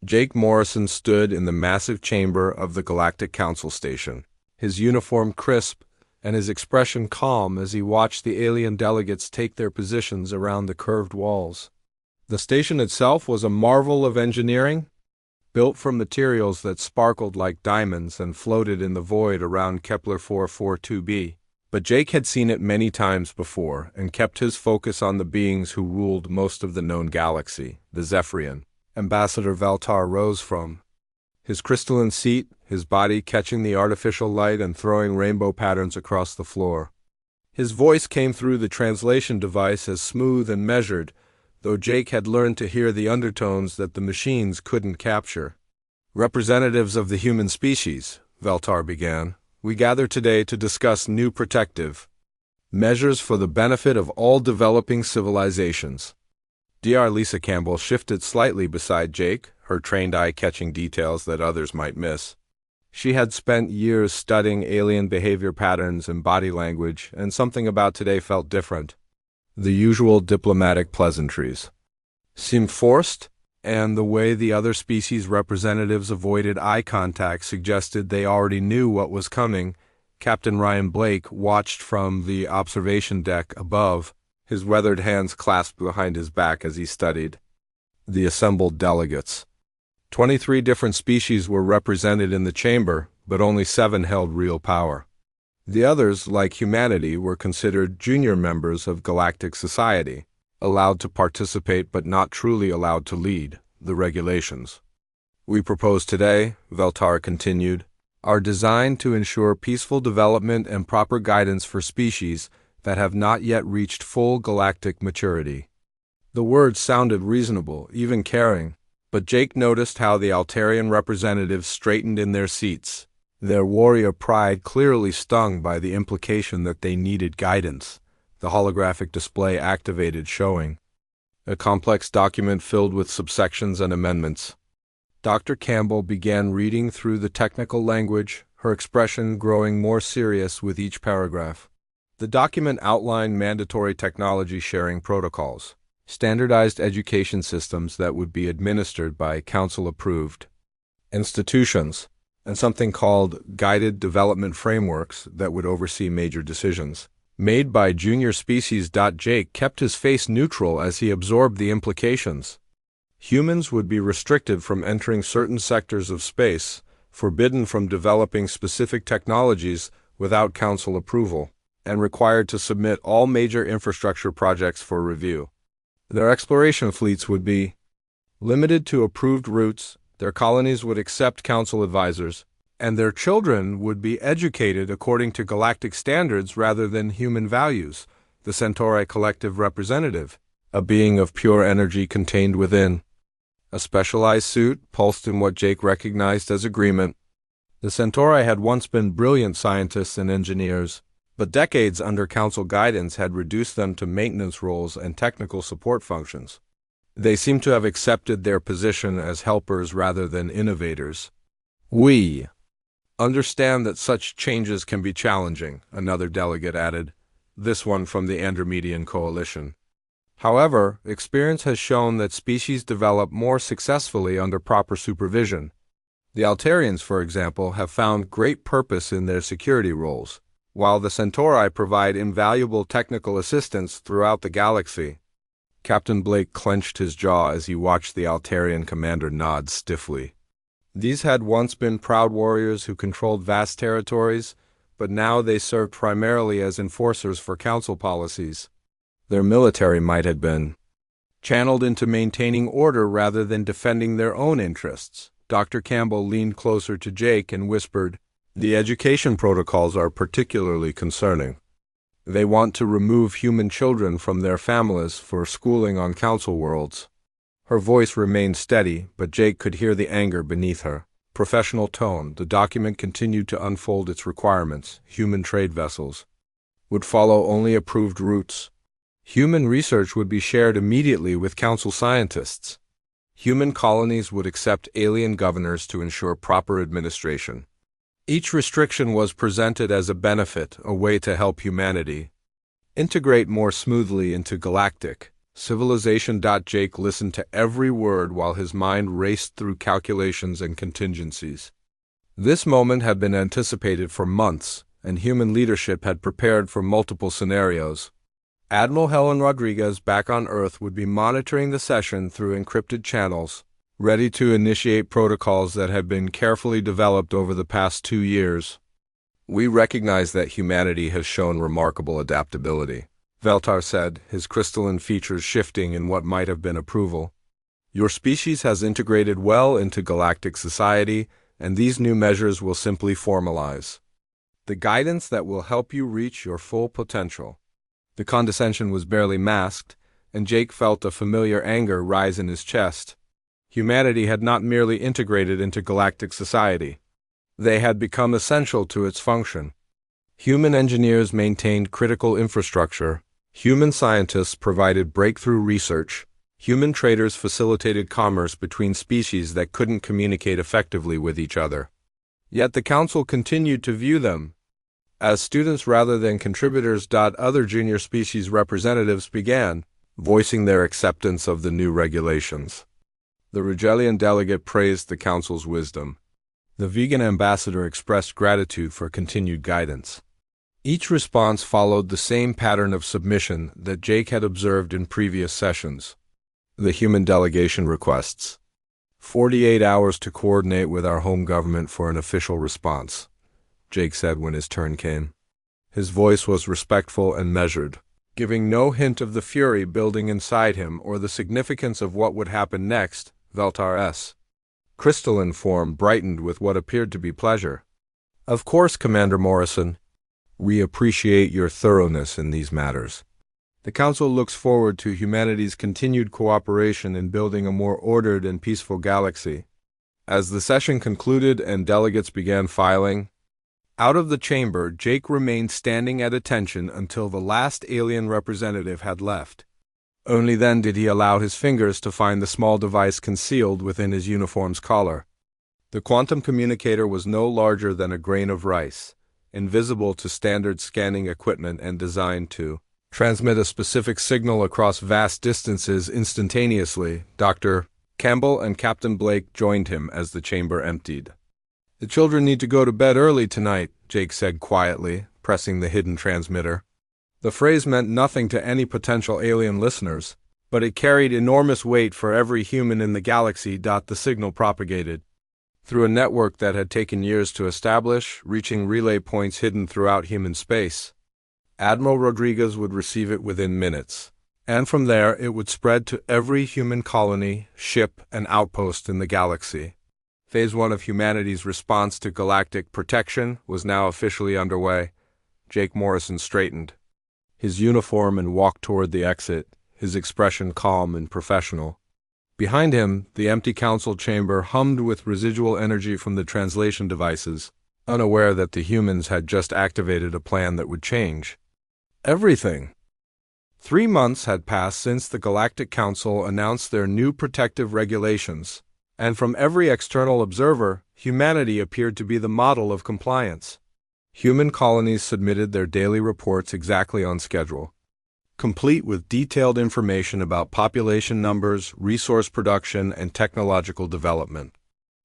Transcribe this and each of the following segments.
Jake Morrison stood in the massive chamber of the Galactic Council Station, his uniform crisp and his expression calm as he watched the alien delegates take their positions around the curved walls. The station itself was a marvel of engineering, built from materials that sparkled like diamonds and floated in the void around Kepler 442b. But Jake had seen it many times before and kept his focus on the beings who ruled most of the known galaxy, the Zephyrian. Ambassador Valtar rose from his crystalline seat, his body catching the artificial light and throwing rainbow patterns across the floor. His voice came through the translation device as smooth and measured, though Jake had learned to hear the undertones that the machines couldn't capture. "Representatives of the human species," Valtar began, "we gather today to discuss new protective measures for the benefit of all developing civilizations." Dr. Lisa Campbell shifted slightly beside Jake, her trained eye catching details that others might miss. She had spent years studying alien behavior patterns and body language, and something about today felt different. The usual diplomatic pleasantries seemed forced, and the way the other species representatives avoided eye contact suggested they already knew what was coming. Captain Ryan Blake watched from the observation deck above, his weathered hands clasped behind his back as he studied the assembled delegates. 23 different species were represented in the chamber, but only 7 held real power. The others, like humanity, were considered junior members of galactic society, allowed to participate but not truly allowed to lead the regulations. "We propose today," Valtar continued, "are designed to ensure peaceful development and proper guidance for species that have not yet reached full galactic maturity." The words sounded reasonable, even caring, but Jake noticed how the Altarian representatives straightened in their seats, their warrior pride clearly stung by the implication that they needed guidance. The holographic display activated, showing a complex document filled with subsections and amendments. Dr. Campbell began reading through the technical language, her expression growing more serious with each paragraph. The document outlined mandatory technology sharing protocols, standardized education systems that would be administered by council-approved institutions, and something called guided development frameworks that would oversee major decisions made by junior species. Jake kept his face neutral as he absorbed the implications. Humans would be restricted from entering certain sectors of space, forbidden from developing specific technologies without council approval, and required to submit all major infrastructure projects for review. Their exploration fleets would be limited to approved routes, their colonies would accept council advisors, and their children would be educated according to galactic standards rather than human values. The Centauri collective representative, a being of pure energy contained within a specialized suit, pulsed in what Jake recognized as agreement. The Centauri had once been brilliant scientists and engineers, but decades under council guidance had reduced them to maintenance roles and technical support functions. They seemed to have accepted their position as helpers rather than innovators. "We understand that such changes can be challenging," another delegate added, this one from the Andromedan Coalition. "However, experience has shown that species develop more successfully under proper supervision. The Altarians, for example, have found great purpose in their security roles, while the Centauri provide invaluable technical assistance throughout the galaxy." Captain Blake clenched his jaw as he watched the Altarian commander nod stiffly. These had once been proud warriors who controlled vast territories, but now they served primarily as enforcers for council policies. Their military might have been channeled into maintaining order rather than defending their own interests. Dr. Campbell leaned closer to Jake and whispered, "The education protocols are particularly concerning. They want to remove human children from their families for schooling on council worlds." Her voice remained steady, but Jake could hear the anger beneath her professional tone. The document continued to unfold its requirements. Human trade vessels would follow only approved routes. Human research would be shared immediately with council scientists. Human colonies would accept alien governors to ensure proper administration. Each restriction was presented as a benefit, a way to help humanity integrate more smoothly into galactic Civilization. Jake listened to every word while his mind raced through calculations and contingencies. This moment had been anticipated for months, and human leadership had prepared for multiple scenarios. Admiral Helen Rodriguez back on Earth would be monitoring the session through encrypted channels, ready to initiate protocols that had been carefully developed over the past 2 years. We recognize that humanity has shown remarkable adaptability, Veltar said, his crystalline features shifting in what might have been approval. Your species has integrated well into galactic society, and these new measures will simply formalize the guidance that will help you reach your full potential. The condescension was barely masked, and Jake felt a familiar anger rise in his chest. Humanity had not merely integrated into galactic society. They had become essential to its function. Human engineers maintained critical infrastructure. Human scientists provided breakthrough research. Human traders facilitated commerce between species that couldn't communicate effectively with each other. Yet the Council continued to view them as students rather than contributors. Other junior species representatives began voicing their acceptance of the new regulations. The Rigelian delegate praised the Council's wisdom. The vegan ambassador expressed gratitude for continued guidance. Each response followed the same pattern of submission that Jake had observed in previous sessions. The human delegation requests 48 hours to coordinate with our home government for an official response, Jake said when his turn came. His voice was respectful and measured, giving no hint of the fury building inside him or the significance of what would happen next. Veltar's crystalline form brightened with what appeared to be pleasure. Of course, Commander Morrison. We appreciate your thoroughness in these matters. The Council looks forward to humanity's continued cooperation in building a more ordered and peaceful galaxy. As the session concluded and delegates began filing out of the chamber, Jake remained standing at attention until the last alien representative had left. Only then did he allow his fingers to find the small device concealed within his uniform's collar. The quantum communicator was no larger than a grain of rice, invisible to standard scanning equipment and designed to transmit a specific signal across vast distances instantaneously. Dr. Campbell and Captain Blake joined him as the chamber emptied. The children need to go to bed early tonight, Jake said quietly, pressing the hidden transmitter. The phrase meant nothing to any potential alien listeners, but it carried enormous weight for every human in the galaxy. The signal propagated through a network that had taken years to establish, reaching relay points hidden throughout human space. Admiral Rodriguez would receive it within minutes, and from there it would spread to every human colony, ship, and outpost in the galaxy. Phase 1 of humanity's response to galactic protection was now officially underway. Jake Morrison straightened his uniform and walked toward the exit, his expression calm and professional. Behind him, the empty council chamber hummed with residual energy from the translation devices, unaware that the humans had just activated a plan that would change everything. 3 months had passed since the Galactic Council announced their new protective regulations, and from every external observer, humanity appeared to be the model of compliance. Human colonies submitted their daily reports exactly on schedule, complete with detailed information about population numbers, resource production, and technological development.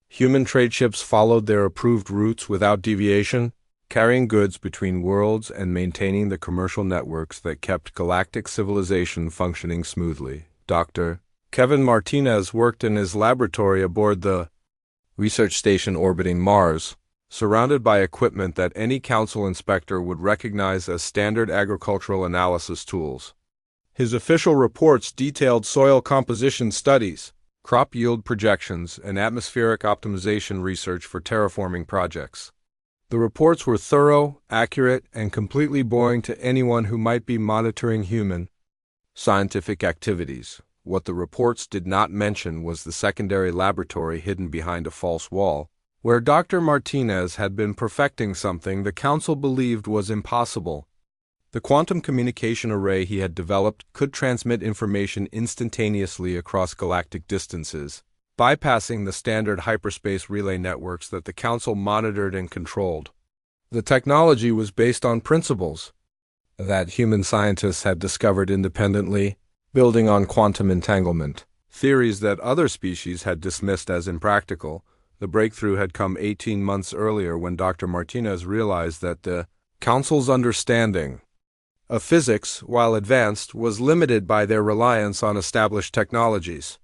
Human trade ships followed their approved routes without deviation, carrying goods between worlds and maintaining the commercial networks that kept galactic civilization functioning smoothly. Dr. Kevin Martinez worked in his laboratory aboard the research station orbiting Mars, surrounded by equipment that any council inspector would recognize as standard agricultural analysis tools. His official reports detailed soil composition studies, crop yield projections, and atmospheric optimization research for terraforming projects. The reports were thorough, accurate, and completely boring to anyone who might be monitoring human scientific activities. What the reports did not mention was the secondary laboratory hidden behind a false wall, where Dr. Martinez had been perfecting something the Council believed was impossible. The quantum communication array he had developed could transmit information instantaneously across galactic distances, bypassing the standard hyperspace relay networks that the Council monitored and controlled. The technology was based on principles that human scientists had discovered independently, building on quantum entanglement. Theories that other species had dismissed as impractical, the breakthrough had come 18 months earlier when Dr. Martinez realized that the Council's understanding of physics, while advanced, was limited by their reliance on established technologies.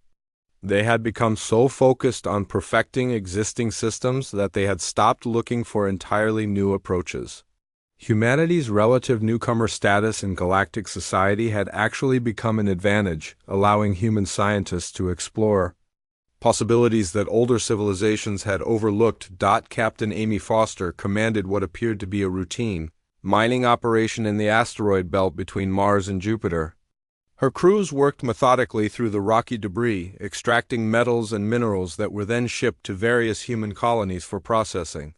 They had become so focused on perfecting existing systems that they had stopped looking for entirely new approaches. Humanity's relative newcomer status in galactic society had actually become an advantage, allowing human scientists to explore possibilities that older civilizations had overlooked. Captain Amy Foster commanded what appeared to be a routine mining operation in the asteroid belt between Mars and Jupiter. Her crews worked methodically through the rocky debris, extracting metals and minerals that were then shipped to various human colonies for processing.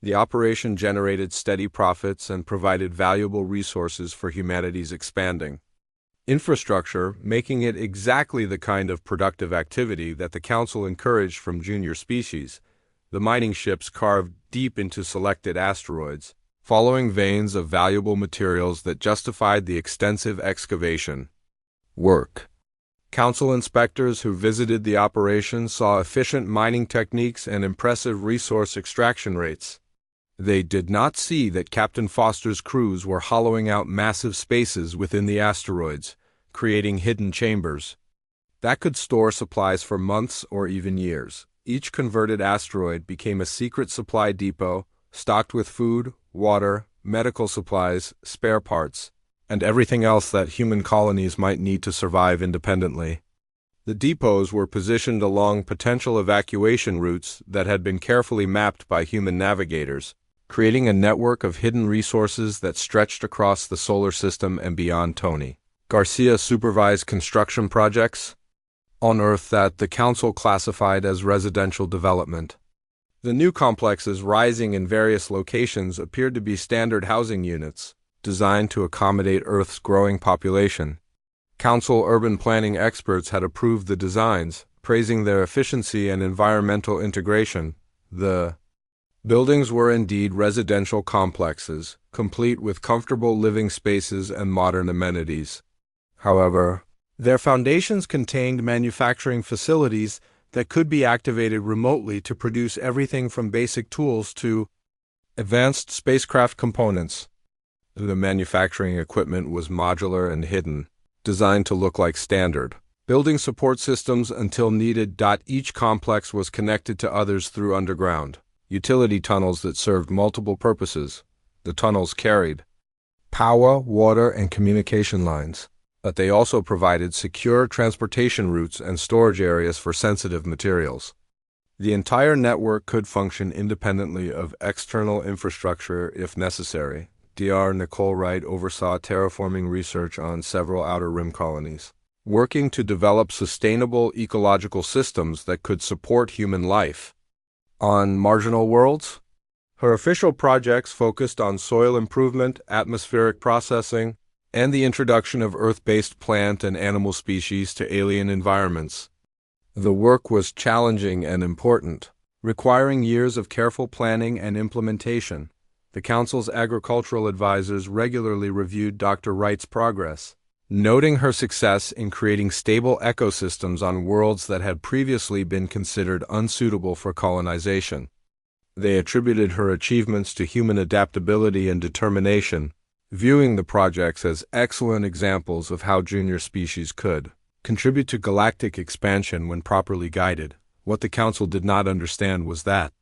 The operation generated steady profits and provided valuable resources for humanity's expanding infrastructure, making it exactly the kind of productive activity that the Council encouraged from junior species. The mining ships carved deep into selected asteroids, following veins of valuable materials that justified the extensive excavation work. Council inspectors who visited the operation saw efficient mining techniques and impressive resource extraction rates. They did not see that Captain Foster's crews were hollowing out massive spaces within the asteroids, creating hidden chambers that could store supplies for months or even years. Each converted asteroid became a secret supply depot, stocked with food, water, medical supplies, spare parts, and everything else that human colonies might need to survive independently. The depots were positioned along potential evacuation routes that had been carefully mapped by human navigators, creating a network of hidden resources that stretched across the solar system and beyond. Tony Garcia supervised construction projects on Earth that the Council classified as residential development. The new complexes rising in various locations appeared to be standard housing units, designed to accommodate Earth's growing population. Council urban planning experts had approved the designs, praising their efficiency and environmental integration. The buildings were indeed residential complexes, complete with comfortable living spaces and modern amenities. However, their foundations contained manufacturing facilities that could be activated remotely to produce everything from basic tools to advanced spacecraft components. The manufacturing equipment was modular and hidden, designed to look like standard building support systems until needed. Each complex was connected to others through underground utility tunnels that served multiple purposes. The tunnels carried power, water, and communication lines, but they also provided secure transportation routes and storage areas for sensitive materials. The entire network could function independently of external infrastructure if necessary. Dr. Nicole Wright oversaw terraforming research on several outer rim colonies, working to develop sustainable ecological systems that could support human life on marginal worlds. Her official projects focused on soil improvement, atmospheric processing, and the introduction of Earth-based plant and animal species to alien environments. The work was challenging and important, requiring years of careful planning and implementation. The Council's agricultural advisors regularly reviewed Dr. Wright's progress, noting her success in creating stable ecosystems on worlds that had previously been considered unsuitable for colonization. They attributed her achievements to human adaptability and determination, viewing the projects as excellent examples of how junior species could contribute to galactic expansion when properly guided. What the Council did not understand was that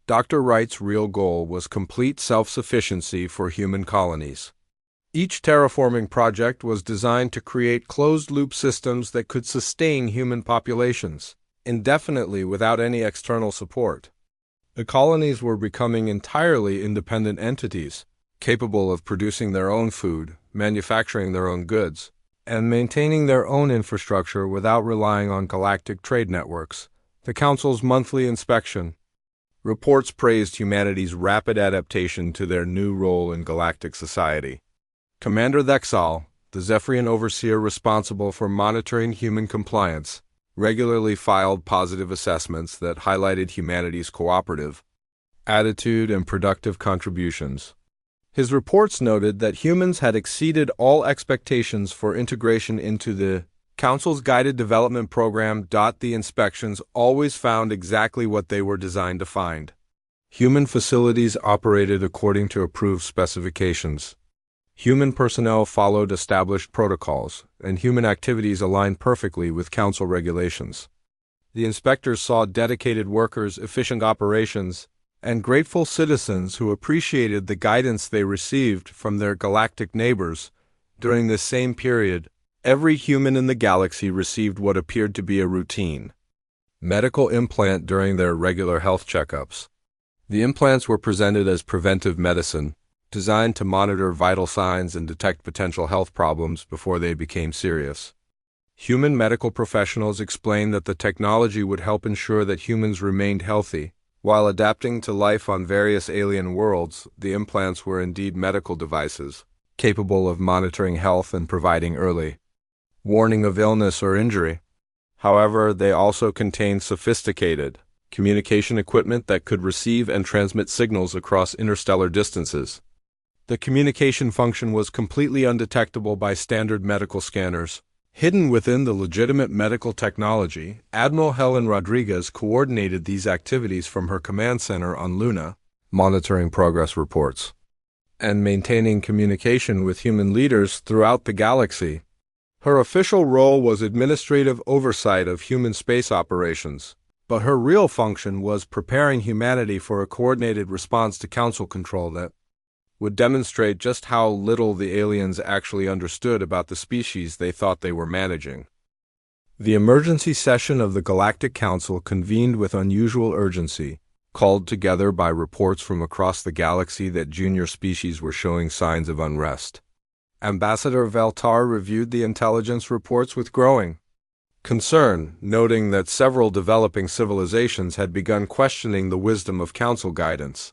Dr. Wright's real goal was complete self-sufficiency for human colonies. Each terraforming project was designed to create closed-loop systems that could sustain human populations indefinitely without any external support. The colonies were becoming entirely independent entities, capable of producing their own food, manufacturing their own goods, and maintaining their own infrastructure without relying on galactic trade networks. The Council's monthly inspection reports praised humanity's rapid adaptation to their new role in galactic society. Commander Thexal, the Zephyrian overseer responsible for monitoring human compliance, regularly filed positive assessments that highlighted humanity's cooperative attitude and productive contributions. His reports noted that humans had exceeded all expectations for integration into the Council's guided development program. The inspections always found exactly what they were designed to find. Human facilities operated according to approved specifications. Human personnel followed established protocols, and human activities aligned perfectly with Council regulations. The inspectors saw dedicated workers, efficient operations, and grateful citizens who appreciated the guidance they received from their galactic neighbors. During this same period, every human in the galaxy received what appeared to be a routine medical implant during their regular health checkups. The implants were presented as preventive medicine, designed to monitor vital signs and detect potential health problems before they became serious. Human medical professionals explained that the technology would help ensure that humans remained healthy. While adapting to life on various alien worlds, the implants were indeed medical devices, capable of monitoring health and providing early warning of illness or injury. However, they also contained sophisticated communication equipment that could receive and transmit signals across interstellar distances. The communication function was completely undetectable by standard medical scanners. Hidden within the legitimate medical technology, Admiral Helen Rodriguez coordinated these activities from her command center on Luna, monitoring progress reports, and maintaining communication with human leaders throughout the galaxy. Her official role was administrative oversight of human space operations, but her real function was preparing humanity for a coordinated response to Council control that would demonstrate just how little the aliens actually understood about the species they thought they were managing. The emergency session of the Galactic Council convened with unusual urgency, called together by reports from across the galaxy that junior species were showing signs of unrest. Ambassador Veltar reviewed the intelligence reports with growing concern, noting that several developing civilizations had begun questioning the wisdom of Council guidance.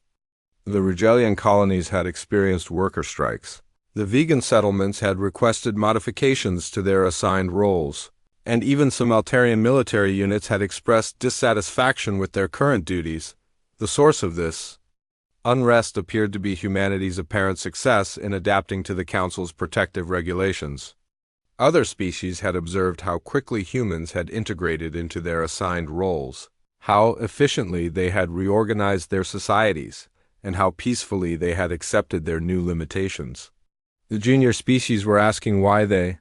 The Rigelian colonies had experienced worker strikes. The vegan settlements had requested modifications to their assigned roles, and even some Altarian military units had expressed dissatisfaction with their current duties. The source of this unrest appeared to be humanity's apparent success in adapting to the Council's protective regulations. Other species had observed how quickly humans had integrated into their assigned roles, how efficiently they had reorganized their societies, and how peacefully they had accepted their new limitations. The junior species were asking why they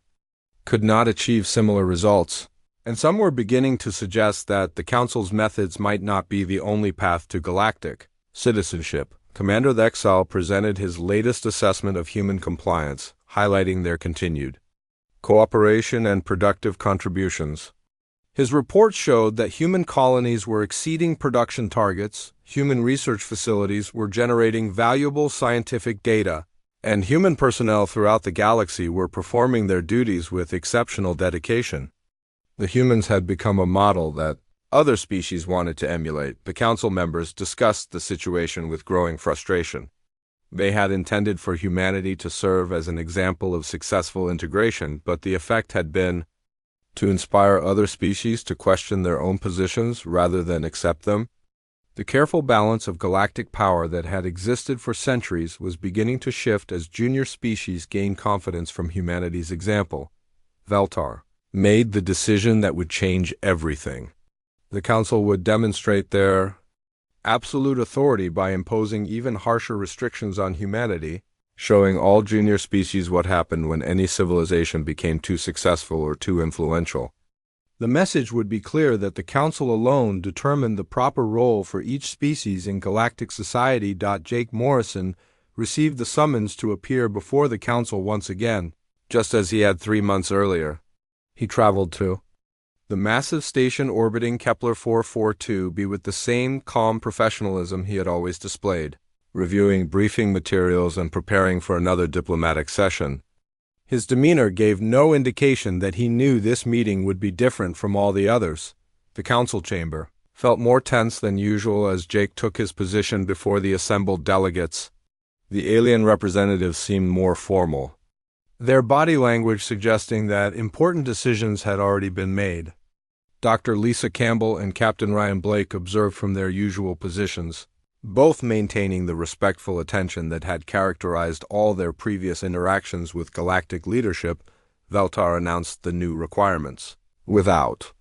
could not achieve similar results, and some were beginning to suggest that the Council's methods might not be the only path to galactic citizenship. Commander Thexal presented his latest assessment of human compliance, highlighting their continued cooperation and productive contributions. His report showed that human colonies were exceeding production targets, human research facilities were generating valuable scientific data, and human personnel throughout the galaxy were performing their duties with exceptional dedication. The humans had become a model that other species wanted to emulate. The Council members discussed the situation with growing frustration. They had intended for humanity to serve as an example of successful integration, but the effect had been to inspire other species to question their own positions rather than accept them. The careful balance of galactic power that had existed for centuries was beginning to shift as junior species gained confidence from humanity's example. Veltar made the decision that would change everything. The Council would demonstrate their absolute authority by imposing even harsher restrictions on humanity, showing all junior species what happened when any civilization became too successful or too influential. The message would be clear that the Council alone determined the proper role for each species in galactic society. Jake Morrison received the summons to appear before the Council once again, just as he had 3 months earlier. He traveled to the massive station orbiting Kepler 442B with the same calm professionalism he had always displayed, reviewing briefing materials and preparing for another diplomatic session. His demeanor gave no indication that he knew this meeting would be different from all the others. The Council chamber felt more tense than usual as Jake took his position before the assembled delegates. The alien representatives seemed more formal, their body language suggesting that important decisions had already been made. Dr. Lisa Campbell and Captain Ryan Blake observed from their usual positions. Both maintaining the respectful attention that had characterized all their previous interactions with galactic leadership, Veltar announced the new requirements, without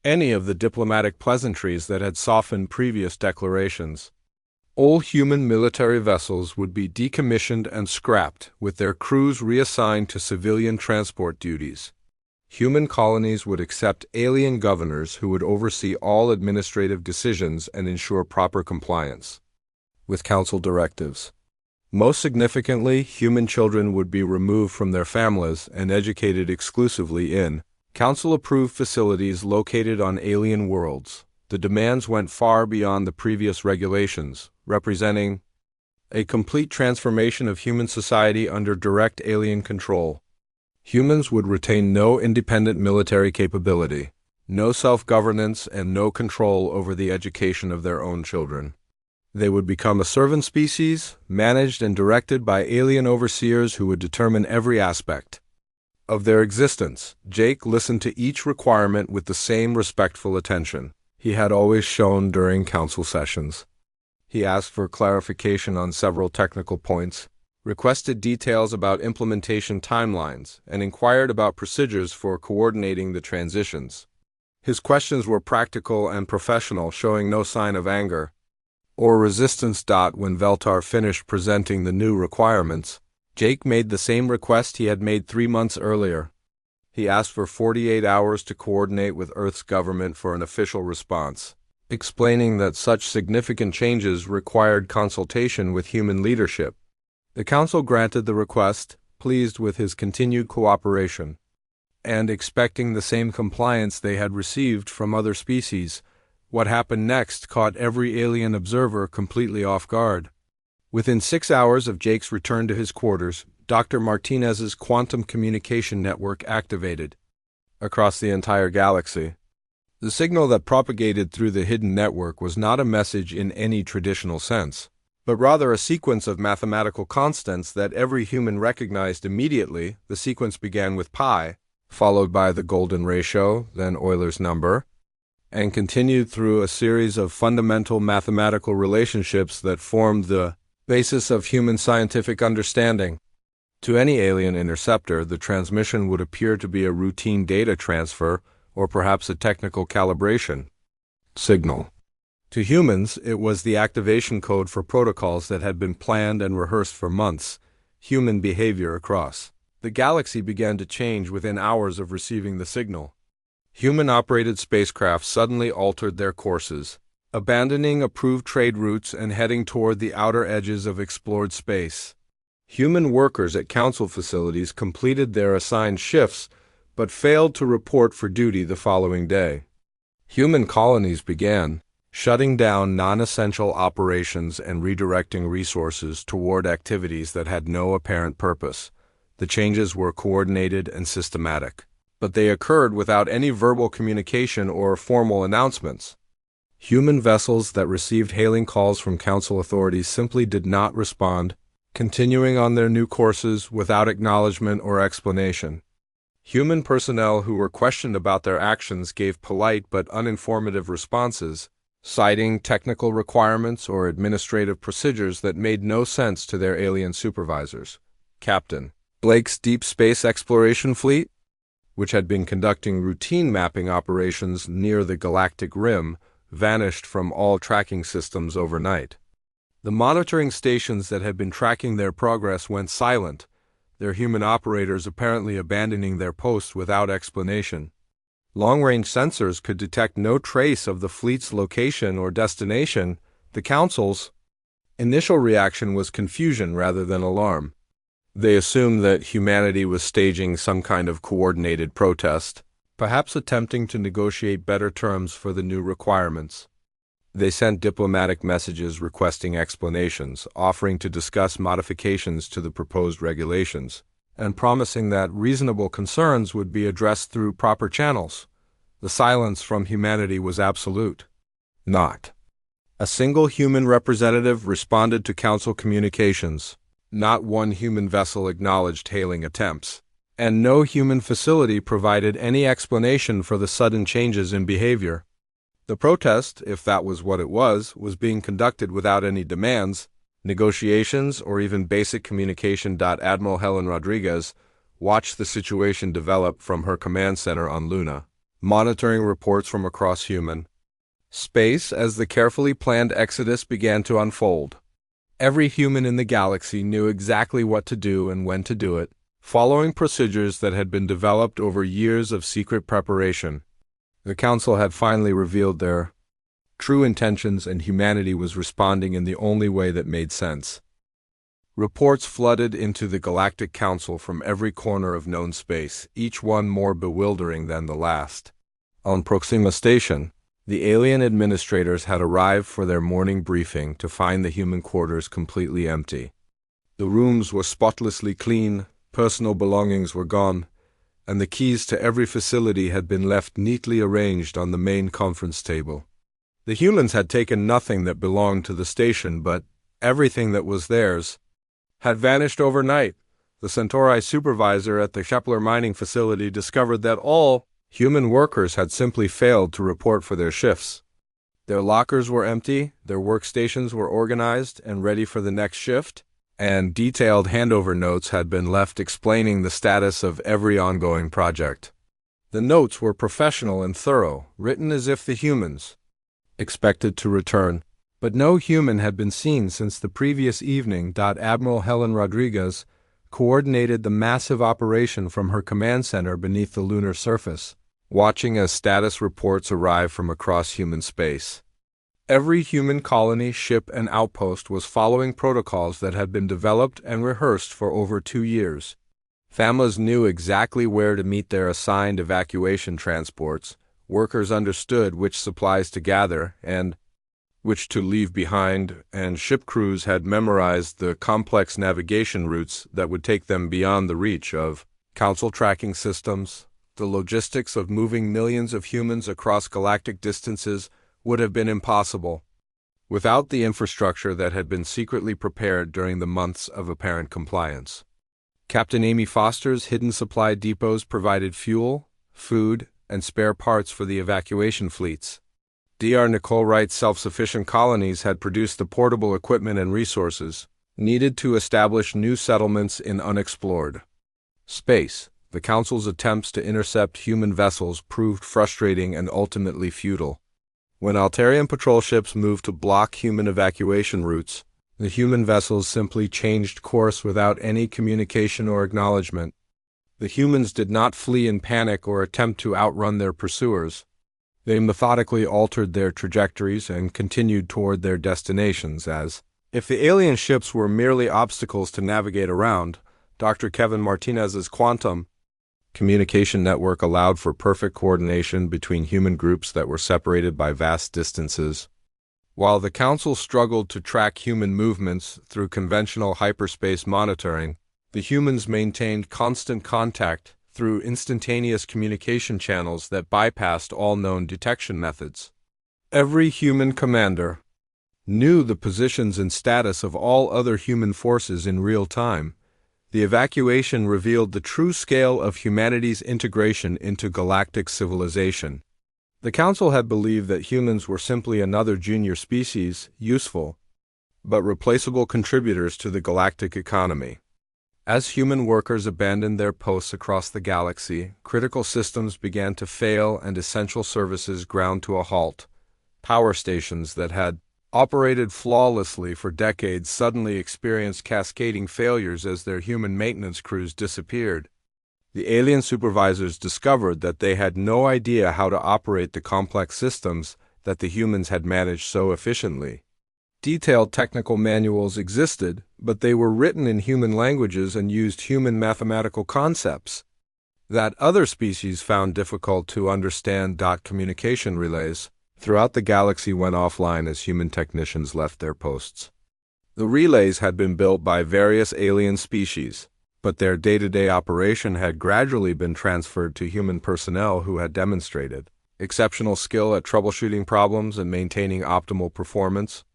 any of the diplomatic pleasantries that had softened previous declarations. All human military vessels would be decommissioned and scrapped, with their crews reassigned to civilian transport duties. Human colonies would accept alien governors who would oversee all administrative decisions and ensure proper compliance with council directives. Most significantly, human children would be removed from their families and educated exclusively in council-approved facilities located on alien worlds. The demands went far beyond the previous regulations, representing a complete transformation of human society under direct alien control. Humans would retain no independent military capability, no self-governance, and no control over the education of their own children. They would become a servant species, managed and directed by alien overseers who would determine every aspect of their existence. Jake listened to each requirement with the same respectful attention he had always shown during council sessions. He asked for clarification on several technical points, requested details about implementation timelines, and inquired about procedures for coordinating the transitions. His questions were practical and professional, showing no sign of anger or resistance. When Veltar finished presenting the new requirements, Jake made the same request he had made 3 months earlier. He asked for 48 hours to coordinate with Earth's government for an official response, explaining that such significant changes required consultation with human leadership. The Council granted the request, pleased with his continued cooperation, and expecting the same compliance they had received from other species. What happened next caught every alien observer completely off guard. Within 6 hours of Jake's return to his quarters, Dr. Martinez's quantum communication network activated across the entire galaxy. The signal that propagated through the hidden network was not a message in any traditional sense, but rather a sequence of mathematical constants that every human recognized immediately. The sequence began with pi, followed by the golden ratio, then Euler's number, and continued through a series of fundamental mathematical relationships that formed the basis of human scientific understanding. To any alien interceptor, the transmission would appear to be a routine data transfer or perhaps a technical calibration signal. To humans, it was the activation code for protocols that had been planned and rehearsed for months. Human behavior across the galaxy began to change within hours of receiving the signal. Human-operated spacecraft suddenly altered their courses, abandoning approved trade routes and heading toward the outer edges of explored space. Human workers at council facilities completed their assigned shifts, but failed to report for duty the following day. Human colonies began shutting down non-essential operations and redirecting resources toward activities that had no apparent purpose. The changes were coordinated and systematic, but they occurred without any verbal communication or formal announcements. Human vessels that received hailing calls from council authorities simply did not respond, continuing on their new courses without acknowledgement or explanation. Human personnel who were questioned about their actions gave polite but uninformative responses, citing technical requirements or administrative procedures that made no sense to their alien supervisors. Captain Blake's Deep Space Exploration Fleet, which had been conducting routine mapping operations near the galactic rim, vanished from all tracking systems overnight. The monitoring stations that had been tracking their progress went silent, their human operators apparently abandoning their posts without explanation. Long-range sensors could detect no trace of the fleet's location or destination. The Council's initial reaction was confusion rather than alarm. They assumed that humanity was staging some kind of coordinated protest, perhaps attempting to negotiate better terms for the new requirements. They sent diplomatic messages requesting explanations, offering to discuss modifications to the proposed regulations, and promising that reasonable concerns would be addressed through proper channels. The silence from humanity was absolute. Not a single human representative responded to Council communications. Not one human vessel acknowledged hailing attempts, and no human facility provided any explanation for the sudden changes in behavior. The protest, if that was what it was being conducted without any demands, negotiations, or even basic communication. Admiral Helen Rodriguez watched the situation develop from her command center on Luna, monitoring reports from across human space as the carefully planned exodus began to unfold. Every human in the galaxy knew exactly what to do and when to do it, following procedures that had been developed over years of secret preparation. The Council had finally revealed their true intentions, and humanity was responding in the only way that made sense. Reports flooded into the Galactic Council from every corner of known space, each one more bewildering than the last. On Proxima Station, the alien administrators had arrived for their morning briefing to find the human quarters completely empty. The rooms were spotlessly clean, personal belongings were gone, and the keys to every facility had been left neatly arranged on the main conference table. The humans had taken nothing that belonged to the station, but everything that was theirs had vanished overnight. The Centauri supervisor at the Kepler mining facility discovered that all human workers had simply failed to report for their shifts. Their lockers were empty, their workstations were organized and ready for the next shift, and detailed handover notes had been left explaining the status of every ongoing project. The notes were professional and thorough, written as if the humans expected to return, but no human had been seen since the previous evening. Admiral Helen Rodriguez coordinated the massive operation from her command center beneath the lunar surface, watching as status reports arrived from across human space. Every human colony, ship, and outpost was following protocols that had been developed and rehearsed for over 2 years. Families knew exactly where to meet their assigned evacuation transports, workers understood which supplies to gather and which to leave behind, and ship crews had memorized the complex navigation routes that would take them beyond the reach of Council tracking systems. The logistics of moving millions of humans across galactic distances would have been impossible without the infrastructure that had been secretly prepared during the months of apparent compliance. Captain Amy Foster's hidden supply depots provided fuel, food, and spare parts for the evacuation fleets. Dr. Nicole Wright's self-sufficient colonies had produced the portable equipment and resources needed to establish new settlements in unexplored space. The Council's attempts to intercept human vessels proved frustrating and ultimately futile. When Altarian patrol ships moved to block human evacuation routes, the human vessels simply changed course without any communication or acknowledgement. The humans did not flee in panic or attempt to outrun their pursuers. They methodically altered their trajectories and continued toward their destinations as if the alien ships were merely obstacles to navigate around. Dr. Kevin Martinez's quantum communication network allowed for perfect coordination between human groups that were separated by vast distances. While the Council struggled to track human movements through conventional hyperspace monitoring, the humans maintained constant contact through instantaneous communication channels that bypassed all known detection methods. Every human commander knew the positions and status of all other human forces in real time. The evacuation revealed the true scale of humanity's integration into galactic civilization. The Council had believed that humans were simply another junior species, useful but replaceable contributors to the galactic economy. As human workers abandoned their posts across the galaxy, critical systems began to fail and essential services ground to a halt. Power stations that had operated flawlessly for decades suddenly experienced cascading failures as their human maintenance crews disappeared. The alien supervisors discovered that they had no idea how to operate the complex systems that the humans had managed so efficiently. Detailed technical manuals existed, but they were written in human languages and used human mathematical concepts that other species found difficult to understand. Communication relays throughout the galaxy went offline as human technicians left their posts. The relays had been built by various alien species, but their day-to-day operation had gradually been transferred to human personnel who had demonstrated exceptional skill at troubleshooting problems and maintaining optimal performance.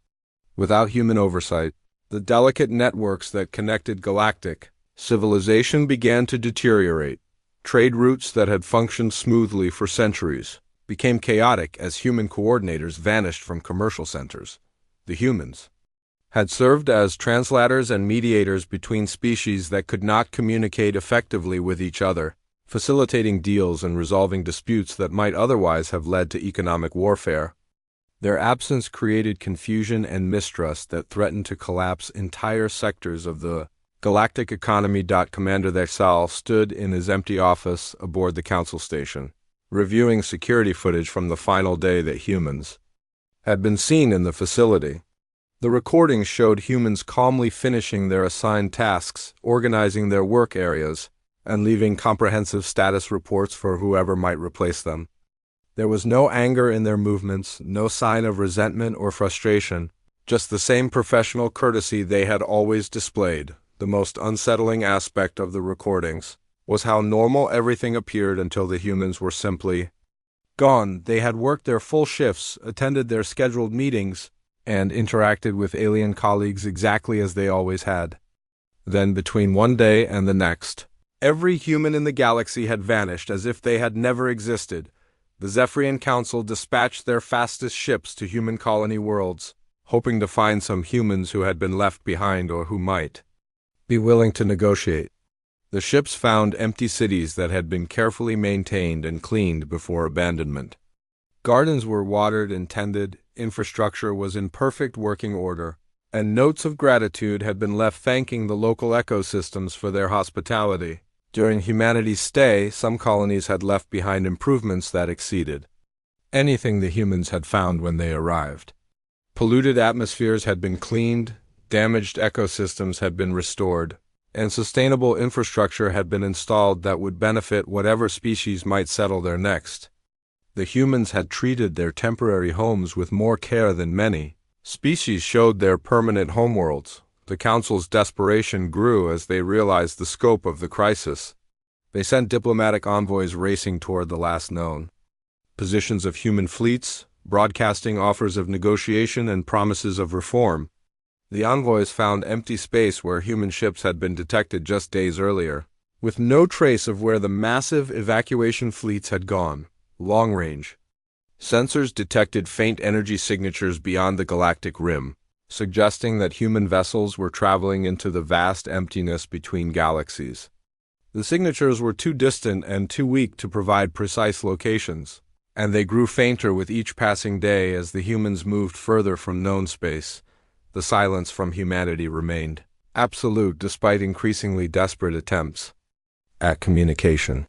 Without human oversight, the delicate networks that connected galactic civilization began to deteriorate. Trade routes that had functioned smoothly for centuries became chaotic as human coordinators vanished from commercial centers. The humans had served as translators and mediators between species that could not communicate effectively with each other, facilitating deals and resolving disputes that might otherwise have led to economic warfare. Their absence created confusion and mistrust that threatened to collapse entire sectors of the galactic economy. Commander Thexal stood in his empty office aboard the Council station, reviewing security footage from the final day that humans had been seen in the facility. The recordings showed humans calmly finishing their assigned tasks, organizing their work areas, and leaving comprehensive status reports for whoever might replace them. There was no anger in their movements, no sign of resentment or frustration, just the same professional courtesy they had always displayed. The most unsettling aspect of the recordings was how normal everything appeared until the humans were simply gone. They had worked their full shifts, attended their scheduled meetings, and interacted with alien colleagues exactly as they always had. Then, between one day and the next, every human in the galaxy had vanished as if they had never existed. The Zephyrian Council dispatched their fastest ships to human colony worlds, hoping to find some humans who had been left behind or who might be willing to negotiate. The ships found empty cities that had been carefully maintained and cleaned before abandonment. Gardens were watered and tended, infrastructure was in perfect working order, and notes of gratitude had been left thanking the local ecosystems for their hospitality. During humanity's stay, some colonies had left behind improvements that exceeded anything the humans had found when they arrived. Polluted atmospheres had been cleaned, damaged ecosystems had been restored, and sustainable infrastructure had been installed that would benefit whatever species might settle there next. The humans had treated their temporary homes with more care than many species showed their permanent homeworlds. The Council's desperation grew as they realized the scope of the crisis. They sent diplomatic envoys racing toward the last known positions of human fleets, broadcasting offers of negotiation and promises of reform. The envoys found empty space where human ships had been detected just days earlier, with no trace of where the massive evacuation fleets had gone. Long-range sensors detected faint energy signatures beyond the galactic rim, suggesting that human vessels were traveling into the vast emptiness between galaxies. The signatures were too distant and too weak to provide precise locations, and they grew fainter with each passing day as the humans moved further from known space. The silence from humanity remained absolute despite increasingly desperate attempts at communication.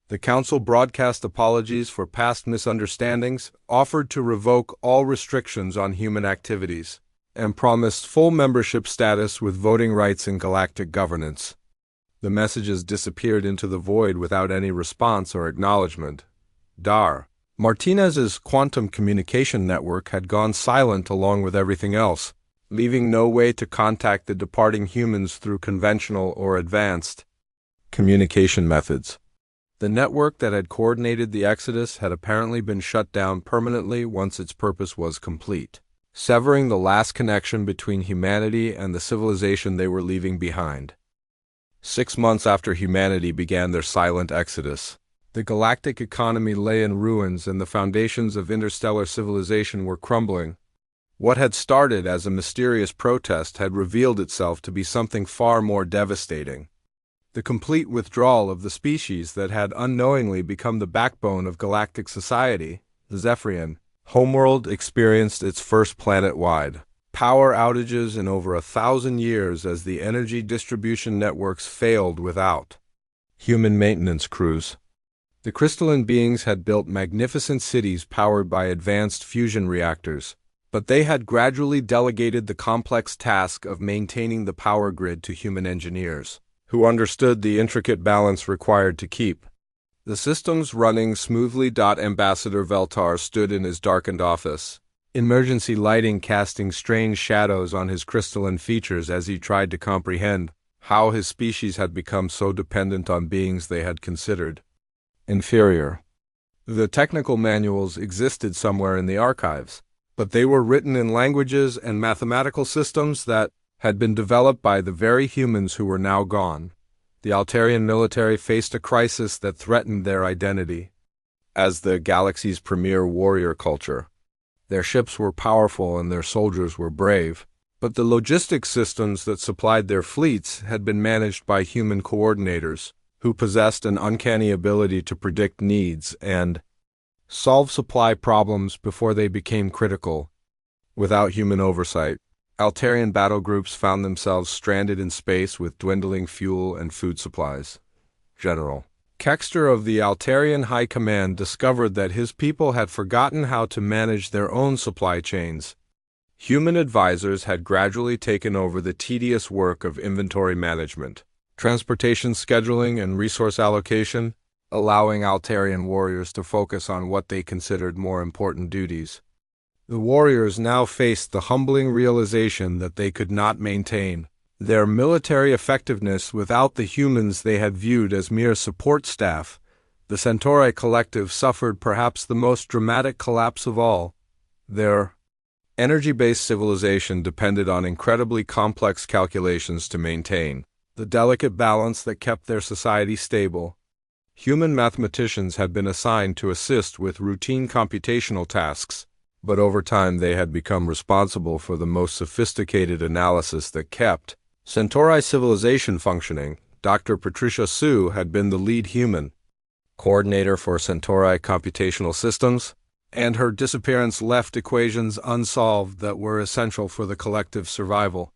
The Council broadcast apologies for past misunderstandings, offered to revoke all restrictions on human activities, and promised full membership status with voting rights in galactic governance. The messages disappeared into the void without any response or acknowledgement. Martinez's quantum communication network had gone silent along with everything else, leaving no way to contact the departing humans through conventional or advanced communication methods. The network that had coordinated the exodus had apparently been shut down permanently once its purpose was complete, severing the last connection between humanity and the civilization they were leaving behind. 6 months after humanity began their silent exodus, the galactic economy lay in ruins and the foundations of interstellar civilization were crumbling. What had started as a mysterious protest had revealed itself to be something far more devastating. The complete withdrawal of the species that had unknowingly become the backbone of galactic society, the Zephyrian homeworld, experienced its first planet-wide power outages in over 1,000 years as the energy distribution networks failed without human maintenance crews. The crystalline beings had built magnificent cities powered by advanced fusion reactors, but they had gradually delegated the complex task of maintaining the power grid to human engineers, who understood the intricate balance required to keep the systems running smoothly. Ambassador Veltar stood in his darkened office, emergency lighting casting strange shadows on his crystalline features as he tried to comprehend how his species had become so dependent on beings they had considered inferior. The technical manuals existed somewhere in the archives, but they were written in languages and mathematical systems that had been developed by the very humans who were now gone. The Altarian military faced a crisis that threatened their identity. as the galaxy's premier warrior culture. Their ships were powerful and their soldiers were brave, but the logistics systems that supplied their fleets had been managed by human coordinators, who possessed an uncanny ability to predict needs and solve supply problems before they became critical. Without human oversight, Altarian battle groups found themselves stranded in space with dwindling fuel and food supplies. General Kexter of the Altarian High Command discovered that his people had forgotten how to manage their own supply chains. Human advisors had gradually taken over the tedious work of inventory management, transportation scheduling, and resource allocation, allowing Altarian warriors to focus on what they considered more important duties. The warriors now faced the humbling realization that they could not maintain their military effectiveness without the humans they had viewed as mere support staff. The Centauri Collective suffered perhaps the most dramatic collapse of all. Their energy-based civilization depended on incredibly complex calculations to maintain the delicate balance that kept their society stable. Human mathematicians had been assigned to assist with routine computational tasks, but over time they had become responsible for the most sophisticated analysis that kept Centauri civilization functioning. Dr. Patricia Sue had been the lead human coordinator for Centauri computational systems, and her disappearance left equations unsolved that were essential for the collective's survival.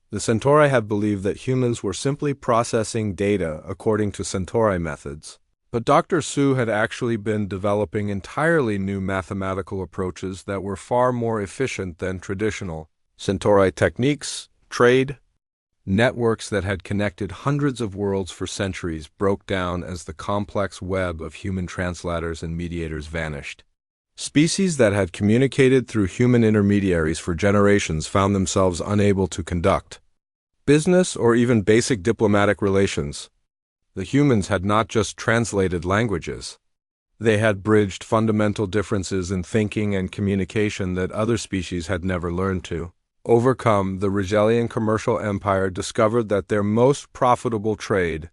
The Centauri had believed that humans were simply processing data according to Centauri methods, but Dr. Sue had actually been developing entirely new mathematical approaches that were far more efficient than traditional Centauri techniques. Trade networks that had connected hundreds of worlds for centuries broke down as the complex web of human translators and mediators vanished. Species that had communicated through human intermediaries for generations found themselves unable to conduct business or even basic diplomatic relations. The humans had not just translated languages. They had bridged fundamental differences in thinking and communication that other species had never learned to overcome. The Rigelian commercial empire discovered that their most profitable trade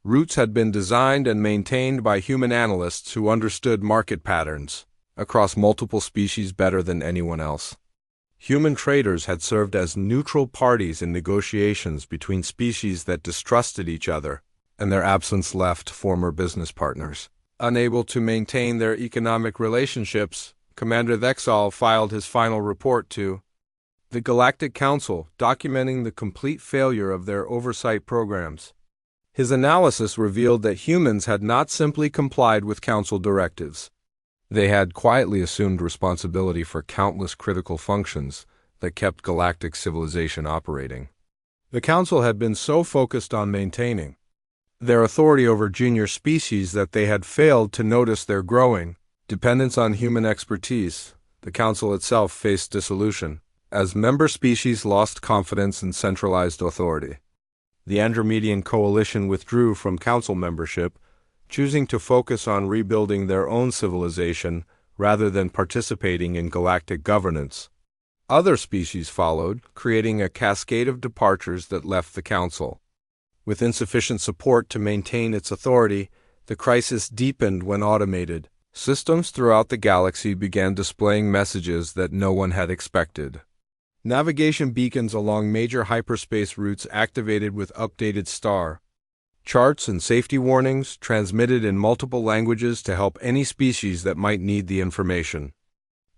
routes had been designed and maintained by human analysts who understood market patterns across multiple species better than anyone else. Human traders had served as neutral parties in negotiations between species that distrusted each other, and their absence left former business partners unable to maintain their economic relationships. Commander Thexal filed his final report to the Galactic Council, documenting the complete failure of their oversight programs. His analysis revealed that humans had not simply complied with Council directives. They had quietly assumed responsibility for countless critical functions that kept galactic civilization operating. The Council had been so focused on maintaining their authority over junior species that they had failed to notice their growing dependence on human expertise. The Council itself faced dissolution as member species lost confidence in centralized authority. The Andromedan Coalition withdrew from Council membership, choosing to focus on rebuilding their own civilization rather than participating in galactic governance. Other species followed, creating a cascade of departures that left the Council. With insufficient support to maintain its authority, the crisis deepened when automated systems throughout the galaxy began displaying messages that no one had expected. Navigation beacons along major hyperspace routes activated with updated star charts and safety warnings transmitted in multiple languages to help any species that might need the information.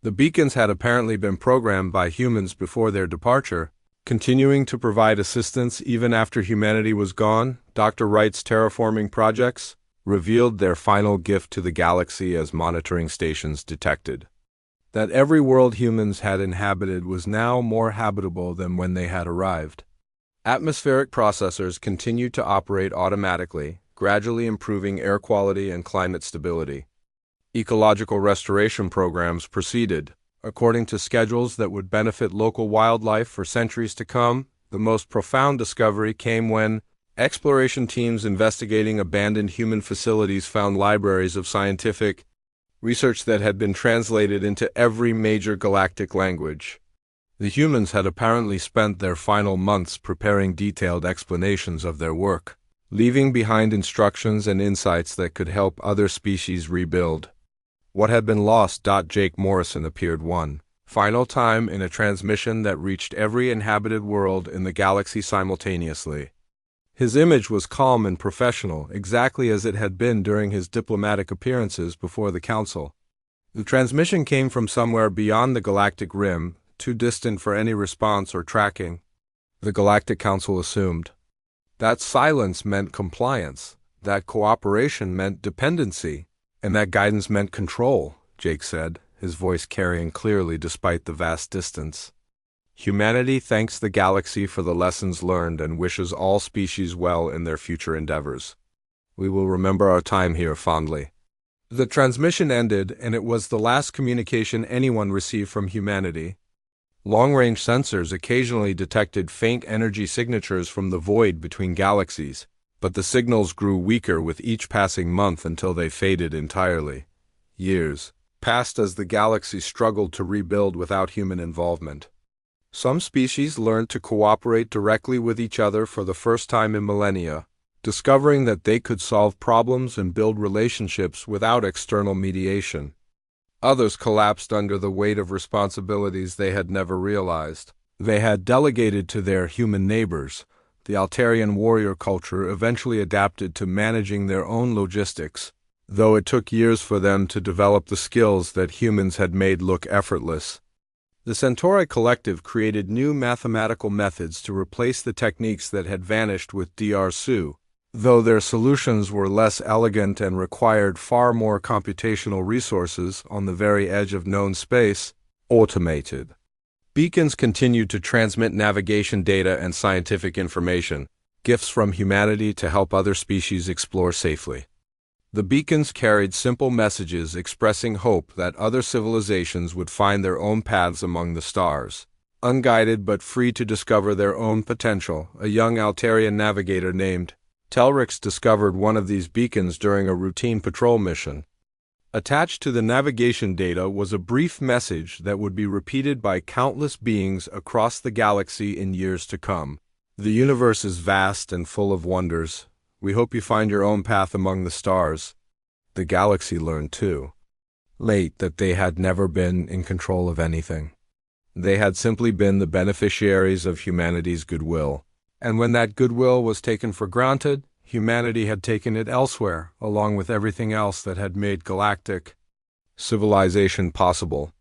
The beacons had apparently been programmed by humans before their departure, continuing to provide assistance even after humanity was gone. Dr. Wright's terraforming projects revealed their final gift to the galaxy as monitoring stations detected that every world humans had inhabited was now more habitable than when they had arrived. Atmospheric processors continued to operate automatically, gradually improving air quality and climate stability. Ecological restoration programs proceeded, according to schedules that would benefit local wildlife for centuries to come. The most profound discovery came when exploration teams investigating abandoned human facilities found libraries of scientific research that had been translated into every major galactic language. The humans had apparently spent their final months preparing detailed explanations of their work, leaving behind instructions and insights that could help other species rebuild. What had been lost? Jake Morrison appeared one final time in a transmission that reached every inhabited world in the galaxy simultaneously. His image was calm and professional, exactly as it had been during his diplomatic appearances before the Council. The transmission came from somewhere beyond the galactic rim, too distant for any response or tracking. The Galactic Council assumed. That silence meant compliance, that cooperation meant dependency, and that guidance meant control, Jake said, his voice carrying clearly despite the vast distance. Humanity thanks the galaxy for the lessons learned and wishes all species well in their future endeavors. We will remember our time here fondly. The transmission ended, and it was the last communication anyone received from humanity. Long-range sensors occasionally detected faint energy signatures from the void between galaxies, but the signals grew weaker with each passing month until they faded entirely. Years passed as the galaxy struggled to rebuild without human involvement. Some species learned to cooperate directly with each other for the first time in millennia, discovering that they could solve problems and build relationships without external mediation. Others collapsed under the weight of responsibilities they had never realized. They had delegated to their human neighbors. The Altarian warrior culture eventually adapted to managing their own logistics, though it took years for them to develop the skills that humans had made look effortless. The Centauri Collective created new mathematical methods to replace the techniques that had vanished with Dr. Though their solutions were less elegant and required far more computational resources on the very edge of known space, automated. Beacons continued to transmit navigation data and scientific information, gifts from humanity to help other species explore safely. The beacons carried simple messages expressing hope that other civilizations would find their own paths among the stars. Unguided but free to discover their own potential, a young Altarian navigator named Telrix discovered one of these beacons during a routine patrol mission. Attached to the navigation data was a brief message that would be repeated by countless beings across the galaxy in years to come. The universe is vast and full of wonders. We hope you find your own path among the stars. The galaxy learned too late that they had never been in control of anything. They had simply been the beneficiaries of humanity's goodwill. And when that goodwill was taken for granted, humanity had taken it elsewhere, along with everything else that had made galactic civilization possible.